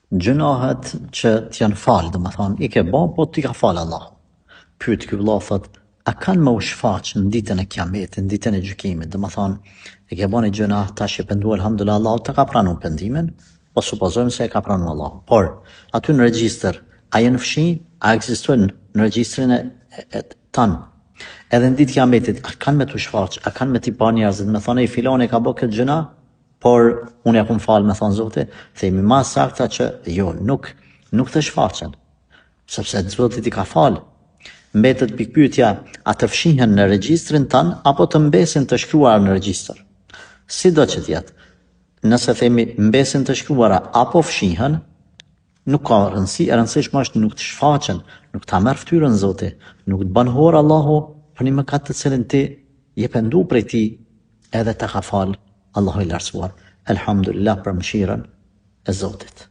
Gjunahet që t'janë falë, dhe më thonë, i ke ba, po t'i ka falë Allah. Pyet ky vëlla thot, a kanë më u shfaq në ditën e kiametit, në ditën e gjykimit, dhe më thonë, i ke ba një gjunah, tash e pendu, alhamdulillah, Allah të ka pranu pendimin, po supozojmë se e ka pranu Allah. Por, aty në regjistër, a jenë fshi, a ekzistojnë në regjistrin e tanë. Edhe në ditë kiametit, a kanë me t'u shfaq, a kanë me t'i pa njerëzit, me thonë, i filoni ka bo këtë gjunah, por unë ja kum falë me thonë Zoti, themi ma sakta që jo, nuk të shfaqen, sepse Zotit i ka falë. Mbetet pikpyetja, a të fshihen në regjistrin tanë, apo të mbesin të shkruar në regjistër. Si do që tjetë, nëse themi mbesin të shkruara, apo fshihen, nuk ka rëndësi, e rëndësishme është nuk të shfaqen, nuk ta merr ftyrën Zoti, nuk të bën horë Allahu për një mëkat të cilin ti je pendu prej ti, edhe të ka falë Allahu i lartësuar. Elhamdulillah për mëshirën e Zotit.